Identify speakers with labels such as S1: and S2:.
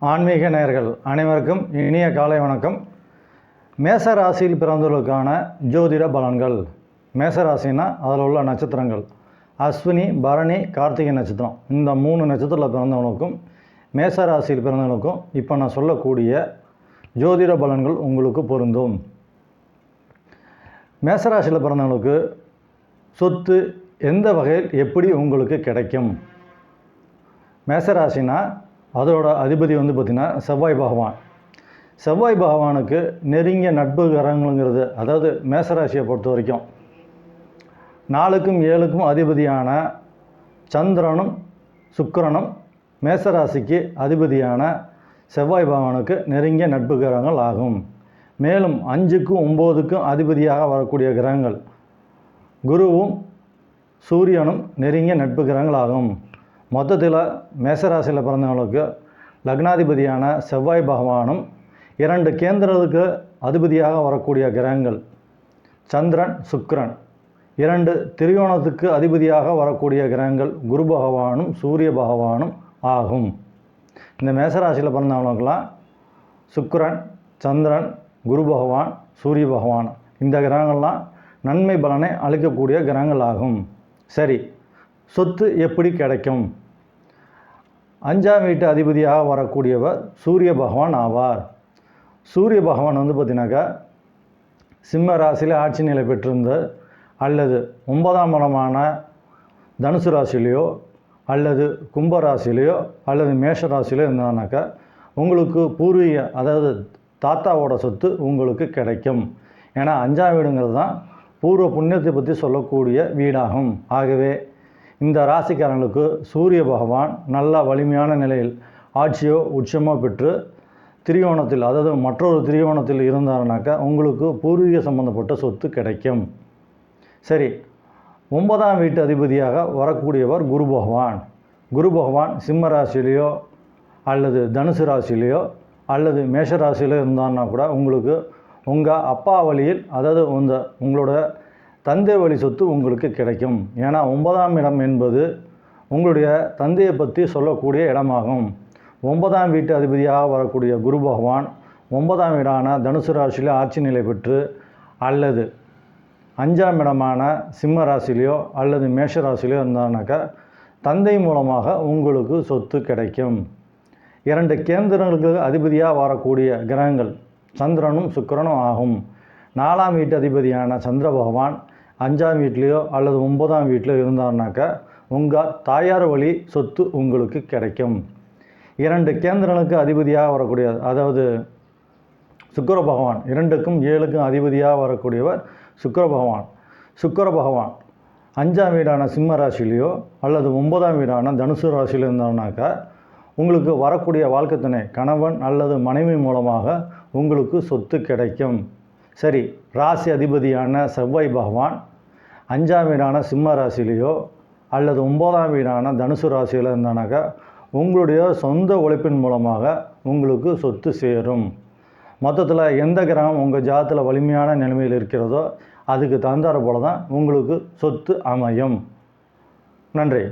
S1: ஆன்மீக நேயர்கள் அனைவருக்கும் இனிய காலை வணக்கம். மேச ராசியில் பிறந்தவர்களுக்கான ஜோதிட பலன்கள். மேசராசினா அதில் உள்ள நட்சத்திரங்கள் அஸ்வினி, பரணி, கார்த்திகை நட்சத்திரம். இந்த 3 நட்சத்திரத்தில் பிறந்தவங்களுக்கும் மேச ராசியில் பிறந்தவங்களுக்கும் இப்போ நான் சொல்லக்கூடிய ஜோதிட பலன்கள் உங்களுக்கு பொருந்தும். மேசராசியில் பிறந்தவங்களுக்கு சொத்து எந்த வகையில் எப்படி உங்களுக்கு கிடைக்கும்? மேசராசினா அதோட அதிபதி பார்த்திங்கன்னா செவ்வாய் பகவான். செவ்வாய் பகவானுக்கு நெருங்கிய நட்பு கிரகங்கள்ங்கிறது, அதாவது மேசராசியை பொறுத்த வரைக்கும் 4க்கும் 7க்கும் அதிபதியான சந்திரனும் சுக்கிரனும் மேசராசிக்கு அதிபதியான செவ்வாய் பகவானுக்கு நெருங்கிய நட்பு கிரகங்கள் ஆகும். மேலும் 5க்கும் 9க்கும் அதிபதியாக வரக்கூடிய கிரகங்கள் குருவும் சூரியனும் நெருங்கிய நட்பு கிரகங்கள் ஆகும். மொத்தத்தில் மேசராசியில் பிறந்தவங்களுக்கு லக்னாதிபதியான செவ்வாய் பகவானும் 2 கேந்திரத்துக்கு அதிபதியாக வரக்கூடிய கிரகங்கள் சந்திரன், சுக்கிரன், 2 திரிகோணத்துக்கு அதிபதியாக வரக்கூடிய கிரகங்கள் குரு பகவானும் சூரிய பகவானும் ஆகும். இந்த மேசராசியில் பிறந்தவங்களுக்கெல்லாம் சுக்கிரன், சந்திரன், குரு பகவான், சூரிய பகவான் இந்த கிரகங்கள்லாம் நன்மை பலனை அளிக்கக்கூடிய கிரகங்கள் ஆகும். சரி, சொத்து எப்படி கிடைக்கும்? 5ஆம் வீட்டு அதிபதியாக வரக்கூடியவர் சூரிய பகவான் ஆவார். சூரிய பகவான் பார்த்திங்கனாக்கா சிம்ம ராசியில் ஆட்சி நிலை பெற்றிருந்து அல்லது 9ஆம் இடமான தனுசு ராசிலேயோ அல்லது கும்ப ராசிலேயோ அல்லது மேஷ ராசிலையோ இருந்தானாக்கா உங்களுக்கு பூர்வீக, அதாவது தாத்தாவோட சொத்து உங்களுக்கு கிடைக்கும். ஏன்னா 5ஆம் வீடுங்கிறது தான் பூர்வ புண்ணியத்தை பற்றி சொல்லக்கூடிய வீடாகும். ஆகவே இந்த ராசிக்காரங்களுக்கு சூரிய பகவான் நல்ல வலிமையான நிலையில் ஆட்சியோ உச்சமோ பெற்று திரிகோணத்தில், அதாவது மற்றொரு திரிகோணத்தில் இருந்தாருனாக்கா உங்களுக்கு பூர்வீக சம்பந்தப்பட்ட சொத்து கிடைக்கும். சரி, 9ஆம் வீட்டு அதிபதியாக வரக்கூடியவர் குரு பகவான். குரு பகவான் சிம்ம ராசிலேயோ அல்லது தனுசு ராசிலேயோ அல்லது மேஷ ராசியிலோ இருந்தான்னா கூட உங்களுக்கு உங்கள் அப்பா வழியில், அதாவது உங்களோட தந்தை வழி சொத்து உங்களுக்கு கிடைக்கும். ஏன்னா 9ஆம் இடம் என்பது உங்களுடைய தந்தையை பற்றி சொல்லக்கூடிய இடமாகும். 9ஆம் வீட்டு அதிபதியாக வரக்கூடிய குரு பகவான் 9ஆம் வீடான தனுசு ராசியிலே ஆட்சி நிலை பெற்று அல்லது 5ஆம் இடமான சிம்ம ராசிலேயோ அல்லது மேஷ ராசிலேயோ இருந்தானாக்கா தந்தை மூலமாக உங்களுக்கு சொத்து கிடைக்கும். 2 கேந்திரங்களுக்கு அதிபதியாக வரக்கூடிய கிரகங்கள் சந்திரனும் சுக்கிரனும் ஆகும். 4ஆம் வீட்டு அதிபதியான சந்திர பகவான் 5ஆம் வீட்லேயோ அல்லது 9ஆம் வீட்டிலோ இருந்தாருனாக்கா உங்கள் தாயார் வழி சொத்து உங்களுக்கு கிடைக்கும். 2 கேந்திரனுக்கு அதிபதியாக வரக்கூடிய, அதாவது சுக்கிர பகவான் 2க்கும் 7க்கும் அதிபதியாக வரக்கூடியவர் சுக்கிர பகவான். சுக்கிர பகவான் 5ஆம் வீடான சிம்ம ராசிலேயோ அல்லது 9ஆம் வீடான தனுசு ராசியில் இருந்தாருனாக்கா உங்களுக்கு வரக்கூடிய வாழ்க்கை துணை கணவன் அல்லது மனைவி மூலமாக உங்களுக்கு சொத்து கிடைக்கும். சரி, ராசி அதிபதியான செவ்வாய் பகவான் 5ஆம் வீடான சிம்ம ராசிலேயோ அல்லது 9ஆம் வீடான தனுசு ராசியில் இருந்தானாக்கா உங்களுடைய சொந்த உழைப்பின் மூலமாக உங்களுக்கு சொத்து சேரும். மொத்தத்தில் எந்த கிரகம் உங்கள் ஜாதத்தில் வலிமையான நிலைமையில் இருக்கிறதோ அதுக்கு தகுந்தாற் போல தான் உங்களுக்கு சொத்து அமையும். நன்றி.